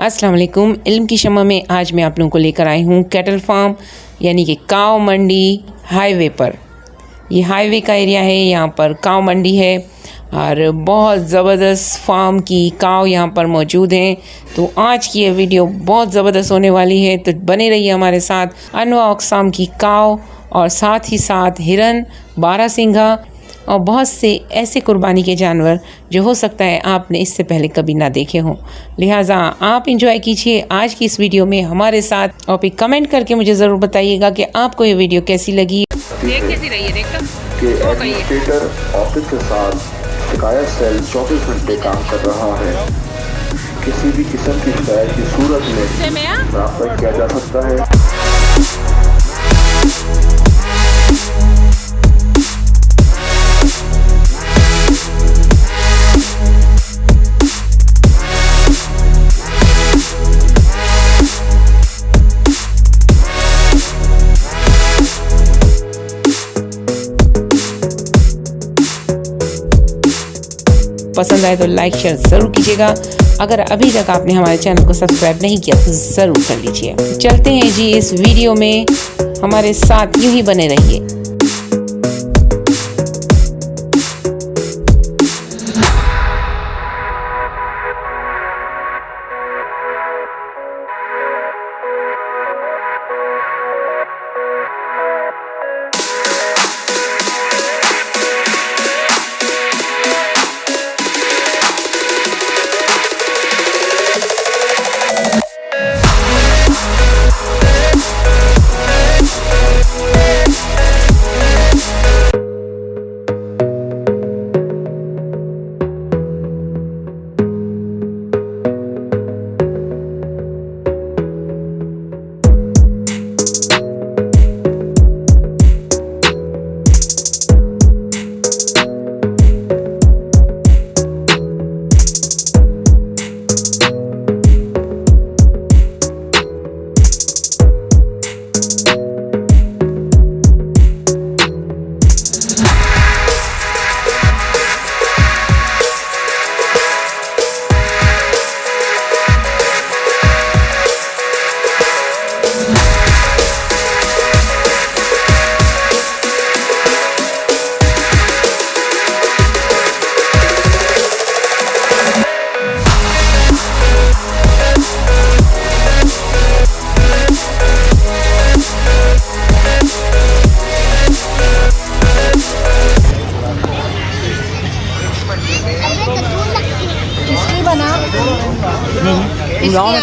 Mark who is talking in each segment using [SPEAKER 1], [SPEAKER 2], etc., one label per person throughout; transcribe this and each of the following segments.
[SPEAKER 1] अस्सलाम वालेकुम। इल्म की शम्मा में आज मैं आप लोगों को लेकर आई हूँ कैटल फार्म यानी कि काव मंडी हाईवे पर। ये हाईवे का एरिया है, यहाँ पर काव मंडी है और बहुत ज़बरदस्त फार्म की काव यहाँ पर मौजूद हैं। तो आज की ये वीडियो बहुत ज़बरदस्त होने वाली है, तो बने रहिए हमारे साथ। अनवा अक़साम की काव और साथ ही साथ हिरन, बारहसिंघा और बहुत से ऐसे कुर्बानी के जानवर जो हो सकता है आपने इससे पहले कभी ना देखे हों। लिहाजा आप इंजॉय कीजिए आज की इस वीडियो में हमारे साथ और फिर कमेंट करके मुझे ज़रूर बताइएगा कि आपको ये वीडियो कैसी लगी। देख कैसी रही है,
[SPEAKER 2] एडमिनिस्ट्रेटर ऑफिस के साथ शिकायत सेल 24 घंटे काम कर रहा है। किसी भी किस्म की शिकायत की सूरत में रब्ता किया जा सकता है।
[SPEAKER 1] पसंद आए तो लाइक शेयर ज़रूर कीजिएगा। अगर अभी तक आपने हमारे चैनल को सब्सक्राइब नहीं किया तो ज़रूर कर लीजिए। चलते हैं जी इस वीडियो में, हमारे साथ यूं ही बने रहिए।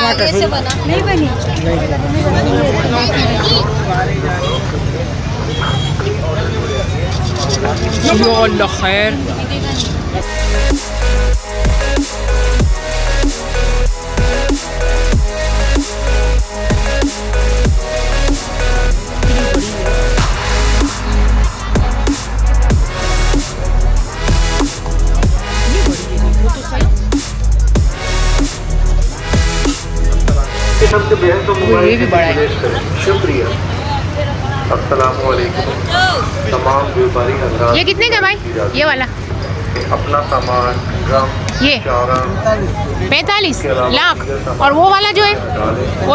[SPEAKER 3] आगे से बना नहीं बनी।
[SPEAKER 1] अल्लाह खैर।
[SPEAKER 2] ये भी बड़ा है। शुक्रिया। अस्सलाम वालेकुम तमाम व्यापारी हज़रात।
[SPEAKER 1] ये कितने का भाई? ये वाला
[SPEAKER 2] अपना सामान ड्रम
[SPEAKER 1] ये 45 लाख और वो वाला जो है वो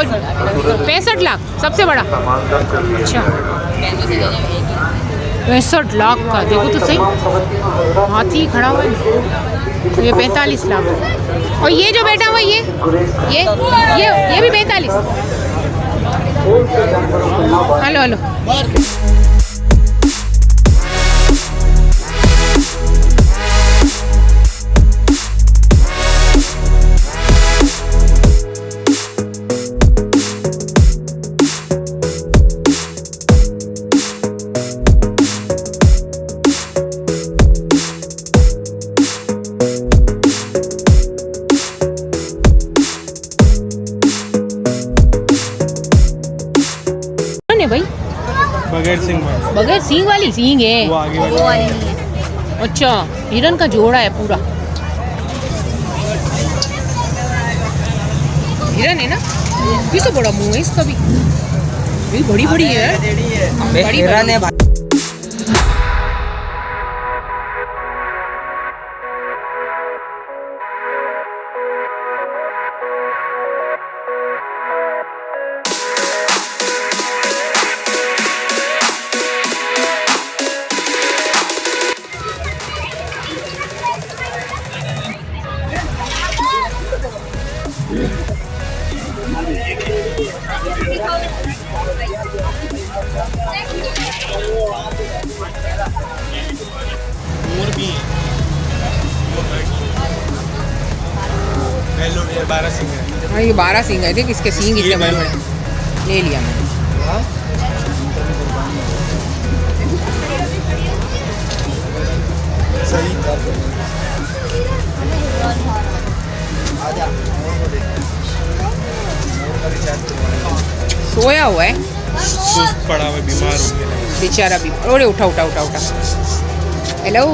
[SPEAKER 1] 65 लाख, सबसे बड़ा।
[SPEAKER 2] सामान दस कर लिया।
[SPEAKER 1] अच्छा 65 लाख का, देखो तो सही, हाथी खड़ा हुआ है। तो ये 45 लाख और ये जो बैठा हुआ ये भी 45। हेलो हेलो भाई बगैर सींग वाली सींग है,
[SPEAKER 3] वो वाली नहीं है।
[SPEAKER 1] अच्छा हिरन का जोड़ा है पूरा। हिरन है ना, ये तो बड़ा मुंह है इसका भी, ये बड़ी बड़ी है, बड़ी हिरन है।
[SPEAKER 4] मोर भी है। हेलो ये 12 सिंह है।
[SPEAKER 1] हाँ ये 12 सींग है, देख इसके सींग इतने बड़े बड़े। ले लिया मैंने।
[SPEAKER 4] सही।
[SPEAKER 1] सोया हुआ है
[SPEAKER 4] सुस्त पड़ा हुआ बीमार हो गया।
[SPEAKER 1] बेचारा भी। अरे उठा उठा उठा उठा। हेलो।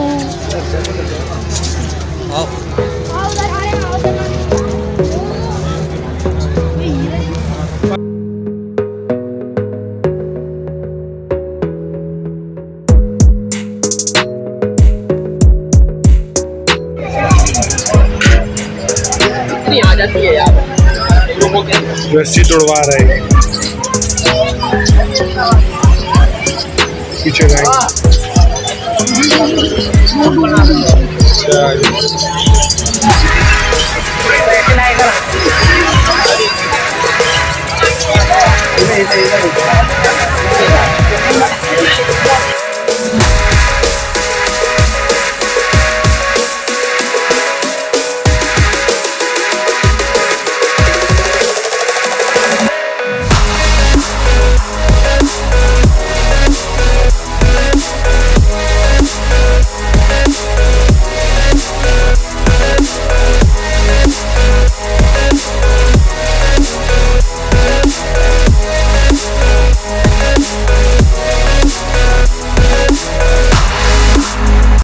[SPEAKER 1] आ जाती है यार।
[SPEAKER 4] रस्सी तोड़वा रहे हैं पीछे